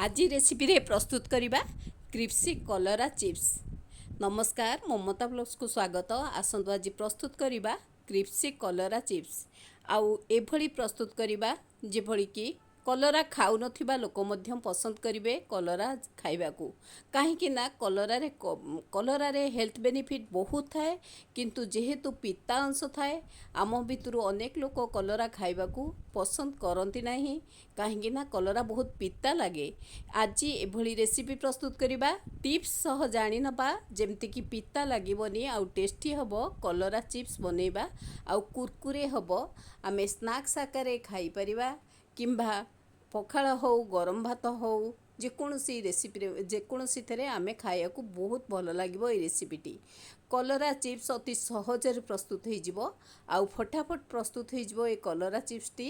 आज रेसिपी रे प्रस्तुत करिबा क्रिस्पी कलरा चिप्स। नमस्कार, ममता ब्लॉग्स को स्वागत। आसंतु आज प्रस्तुत करिबा क्रिस्पी कलरा चिप्स। आउ एभली प्रस्तुत करिबा जेभली कि कलरा खाउ नथिबा लोक मध्यम पसंद करिवे कलरा खाइबाकू। काहेकि ना कलरा रे हेल्थ बेनिफिट बहुत थाए, किंतु जेहेतु पिता अंश थाए आम भितरु अनेक लोक कलरा खाइबाकू पसंद करती नहीं, काहेकि ना कलरा बहुत पिता लगे। आज एभली रेसिपी प्रस्तुत करिबा टिप्स सह जानि नबा जेमति कि पिता लागिबनी आउ टेस्टी हबो कलरा चिप्स बनेबा आउ कुरकुरे हबो। आमे स्नैक्स आकारे खाई परिबा किंबा पखाला हो गरम भात हो जेकोसी रेसिपी जेकोसी थे आमे खाया को बहुत भल लगे। ये रेसिपीटी कलरा चिप्स अति सहजरे प्रस्तुत हो आउ फटाफट प्रस्तुत हो ये कलरा चिप्स टी।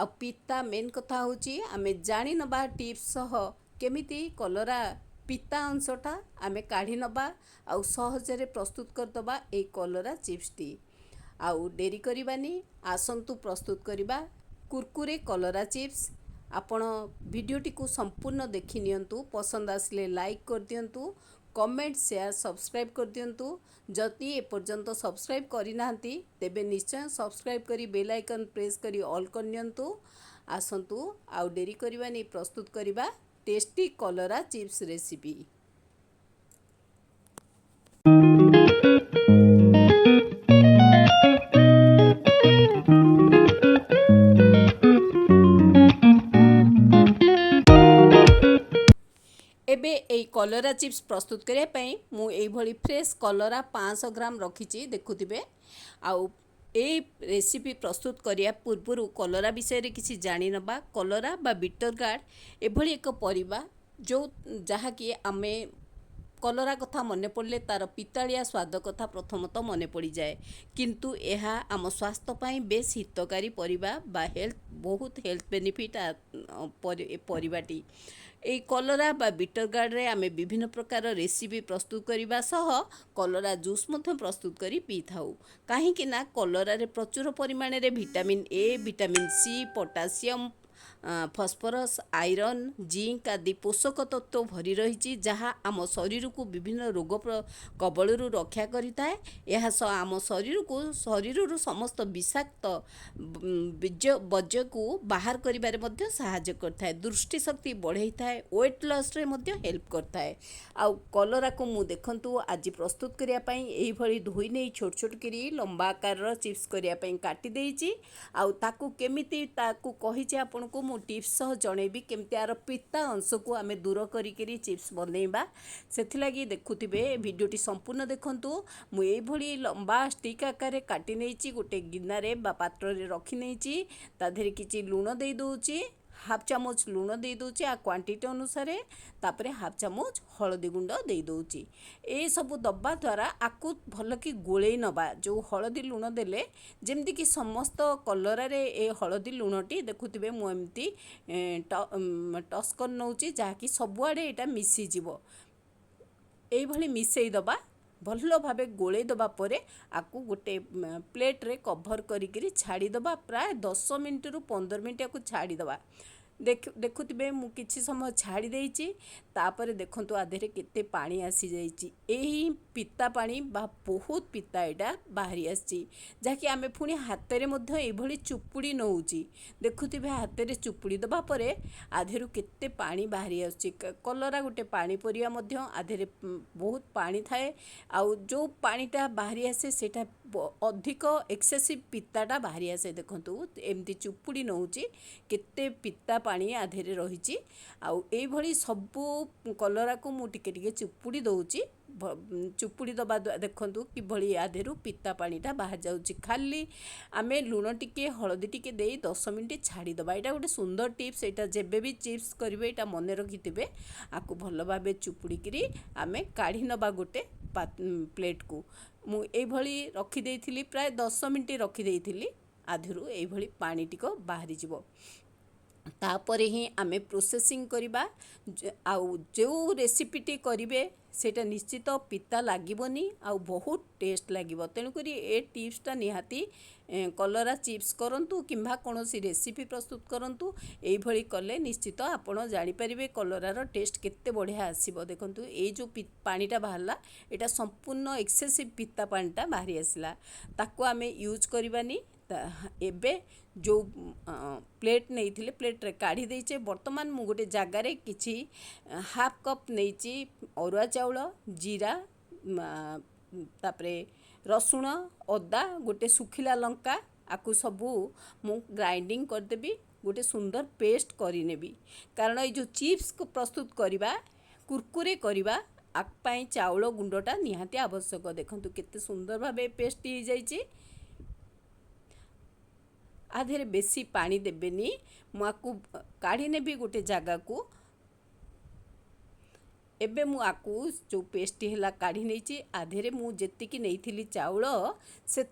आ पिता मेन कथा हूँ आमे जानी नबा टिप्स सह केमिति कलरा पिता अंशटा आमे काढ़ी नबा आउ सहजरे प्रस्तुत करदबा ये कलरा चिप्स टी। आउ डेरी करिबानी, आसंतु प्रस्तुत करिबा कुरकुरे कलरा चिप्स। आपण वीडियोटी को संपूर्ण देखि नियंतु, पसंद आसले लाइक कर दियंतु, कमेंट शेयर सब्सक्राइब कर दियंतु। जदि ए पर्यंत सब्सक्राइब करि नाहंती तेबे निश्चय सब्सक्राइब करी बेल आइकन प्रेस करी ऑल कर नियंतु। आसंतु आउ डेरी करिबानी प्रस्तुत करिबा टेस्टी कलरा चिप्स रेसिपी। एबे ए कलरा चिप्स प्रस्तुत करिया पई मु एई भली फ्रेश कलरा 500 ग्राम रखिची देखुथिबे। आउ ए रेसिपी प्रस्तुत करिया पूर्वरु कलरा विषय रे किछि जानि नबा। कलरा बा बीटर गार्ड एभली एक परिबा जो जहा कि आमे कलरा कथा मने पड़ले तार पितालिया स्वाद कथा प्रथमतः मने पड़ी जाए, किंतु यह आम स्वास्थ्य पाई बेस हितकारी परिबा बा हेल्थ बहुत हेल्थ बेनिफिट परिबाटी। ए कलरा बा बीटर गार्ड रे आमे विभिन्न प्रकार रेसिपी प्रस्तुत करिबा सह कलरा जूस मध्य प्रस्तुत करी पी थाउ। काहेकि ना कलरा रे प्रचुर परिमाण रे vitamin A, vitamin C, potassium, phosphorus, iron, zinc आदि पोषक तत्व भरी रही, जहाँ आम शरीर को विभिन्न रोग कबलू रक्षा करिଥାଏ। यह आम शरीर समस्त विषाक्त बज्य को बाहर करिबारे मध्य सहायता करता, दृष्टि शक्ति बढ़ाई थाए, वेट लॉस रे मध्य हेल्प करता है। आउ कलरा को मु देखंतु आज प्रस्तुत करिया पई एही भली धोई नै छोट छोट करी लंबा आकार चिप्स करिया पई काटी देइची। आउ ताकू केमिति ताकू कहिचे आपनको मु टिप्स सह जणेबी केमती आर पिता अंश को आमे दूर करी चिप्स बनेबा। सेथिलागी देखुथिबे वीडियोटी संपूर्ण देखंतु। मु एई भली लंबा स्टिक आकार काटी नेइची, गोटे गिन्नारे बा पात्र रे रखी नेइची। ता देहरे किछि लूण देई दोउची, हाफ चामच लूण दे दूची आ क्वांटिटी अनुसार, तापरे हाफ चामच हलदी गुंड दे दूची। ए सब दबा द्वारा आकु भल कि गोले नबा। जो हलदी लूण देले जेमती कि समस्त कलरा रे ए हलदी लूणटी देखुथिबे मु एमती टस कर नउची, जहाँकि सबुआडे एटा मिसी जिवो। एई भली मिसेई दबा, भल भावे गोले दबा परे आकु गोटे प्लेट रे कभर करी छाड़ी दबा। प्राय 10 मिनट रु 15 मिनट आकु छाड़ी दबा। देखुथिबे मु किछि समय छाड़ी देइची। तापरे देखंतु आधेरे केते पानी आसी जाइची। एही पिता पानी बा बहुत पिता एटा बाहरी आसी, जाकि आमे पुणी हाथ रे मध्य ए भली चुपुड़ी नउची। देखुथिबे हाथ रे चुपुड़ी दबा परे आधेरु केते पानी बाहरी आसी। कलरा गोटे पानी परिया मध्य आधेरे बहुत पानी थाए। आउ जो पानीटा बाहरी आसे सेटा अधिक एक्सेसिव पिताटा बाहरी आसे। देखंतु एमती चुपुड़ी नउची, केते पिता पानी आधेरे रहिची। आउ एई भली सबु कलरा को मु टिके टिके चुपुड़ी दउची। चुपुड़ी दबा देखंतु कि भली आधेरु पिता पानीटा बाहर जाउची। खाली आमे लूण टिके हलदी टिके देई 10 मिनिट छाड़ी दबा। एटा गोटे सुंदर टिप्स। एटा जेबे भी चिप्स करिवे एटा मने रखिथिबे। आकु भल भाबे चुपुड़ी किरी आमे काढी नबा गोटे प्लेट को। मु एई भली रखी देइथिली, प्राय 10 मिनिट रखी देइथिली। आधेरु एई भली पानी टिको बाहरी जिवो। तापर ही आमे प्रोसेसिंग करवा आउ जो रेसिपीटी करेंगे सेटा निश्चित पिता लागबनी आउ बहुत टेस्ट लगे तेणुक ए टिप्सटा निहाती कलरा चिप्स करंतु किंबा कौन सी रेसिपी प्रस्तुत करंतु एभली कले निश्चित आपण जानीपारे कलरार टेस्ट केते बढ़िया आसीबो। देखंतु ए जो पानीटा बाहरला एटा संपूर्ण एक्सेसिव पिता पानीटा बाहरी आसला ताको आमे यूज करवानी एबे जो प्लेट नहीं थिले प्लेट रे काढ़ी देचे वर्तमान मु गोटे जगार किछि हाफ कप नहीं अरुआ चाउल जीरा तापरे रसुण अदा गोटे सुखिला लंका आकु सबू मु ग्राइंडिंग करदेबी गोटे सुंदर पेस्ट करिनेबी कारण ये जो चिप्स को प्रस्तुत करवा कुरकुरे करवा आपाई चाउल गुंडटा निहाती आवश्यक। देखंतु केते सुंदर भाबे पेस्ट हो जाइछि आधे बेसी पानी देबेनी मुझे काढ़ी नेबी गोटे जगह को एबे मु आकु जो पेस्ट है काढ़ी नहीं आधे मुझे नहीं चाउल से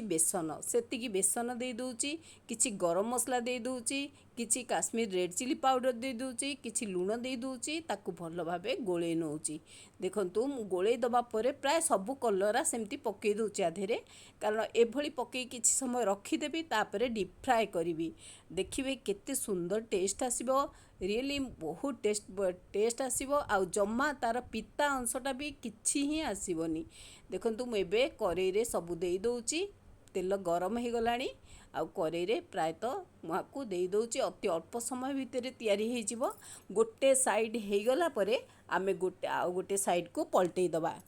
बेसन से बेसन दे दूची किछि गरम मसला दे दूची किछि काश्मीर रेड चिली पाउडर दे दूची किछि लुण दे दूची ताकु भल भाबे गोले नौची। देखंतु मु गोले दबा परे प्राय सबु कलरा सेमती पकई दूची आधे कारण एभली पकई किछि समय रखीदेवी तापरे डीप फ्राए करी देखिए केते सुंदर टेस्ट आसीबो रियली बहुत टेस्ट आसीबो आउ जम्मा तार पिता अंशटा भी किछि ही आसीबोनी। देखंतु मु एबे करेई रे सबु देई दोउची तेल गरम हो गलानी आउ करेई रे प्रायतः मुझे दे दूची अति अल्प समय भितर तैयारी हो जिवो गोटे साइड हो गला परे आमे गोटे आउ गोटे साइड को पलटई दबा।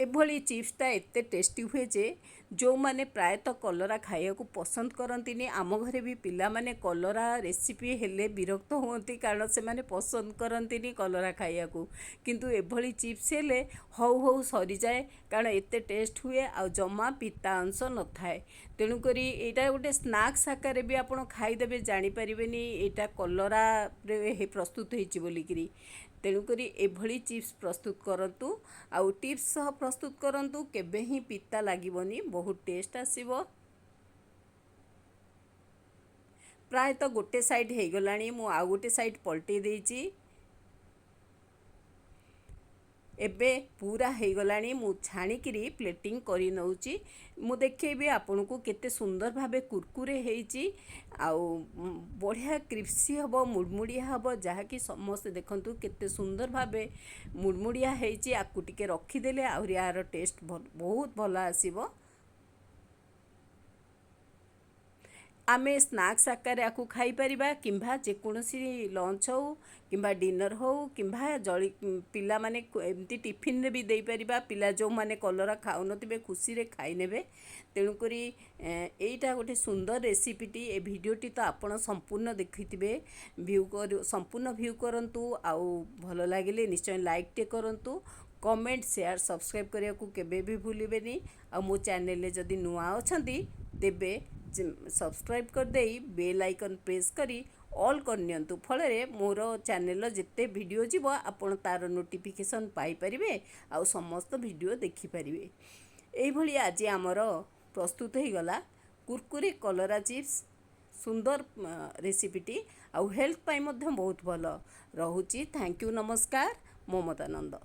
एभली चिप्सटा एते टेस्टी हुए जे जो माने प्रायतः कलरा खाइया को पसंद करंतिनी आम घरे भी पिला माने कलरा रेसिपी हेले विरक्त होती कारण से माने पसंद करंतिनी कलरा खाइया को किंतु एभली चिप्स हेले हौ हौ सरी जाए कारण एते टेस्ट हुए आ जमा पिता अंश न थाए तेणुकरी एटा गोटे स्नैक्स आकार भी आपण खाईदेबे जानी परिबेनी एटा कलरा रे प्रस्तुत होईची बोलिकरी तेणुकरी एभली चिप्स प्रस्तुत करंतु आउ टिप्स सह प्रस्तुत करंतु केबे ही पिता लागिबनी बहुत टेस्ट आसीबो। प्रायतः गोटे साइड हो गलानी मु आउ गोटे साइड पलटई देइची एबे पूरा हो गलानी मु छाणिकी प्लेटिंग करी नउची मु देखेबी आपन को केते सुंदर भाबे कुरकुरे हेइची आउ बढ़िया क्रिस्पी हबो मुड़मुड़िया हबो जहाँकि समस्त देखंतु केते सुंदर भाबे मुड़मुड़िया हेइची आकु टिके रखीदेले आउर यार टेस्ट बहुत भल आसीबो। आमे स्नैक्स आकार आकु खाई परिबा किंबा जेकोसी लंच हो किंबा डिनर हो किंबा जली पिला माने एमती टिफिन रे भी दे परिबा पिला जो माने कलरा खाउ नथिबे खुशी रे खाई नेबे तेणुकरी एटा गोटे सुंदर रेसिपीटी ए भिडियोटी तो आपण संपूर्ण देखिथिबे संपूर्ण व्यू करंतु आउ भल लागिले निश्चय लाइक टे करंतु कमेंट शेयर सब्सक्राइब करिया को केबे भी भूलिबेनी आ मो चैनल ले जदी नुआ अछंती तेबे सब्सक्राइब कर देई बेल आइकन प्रेस करी ऑल करनियंतु फलरे मोर चैनल जिते वीडियो जीव आपण तार नोटिफिकेशन पाई परिबे आ समस्त वीडियो देखि परिबे। एई भली आज आमर प्रस्तुत हो गला कुरकुरे कलरा चिप्स सुंदर रेसिपीटी आ हेल्थ पाई मध्य बहुत भल रहुची। थैंक यू नमस्कार ममता नंद।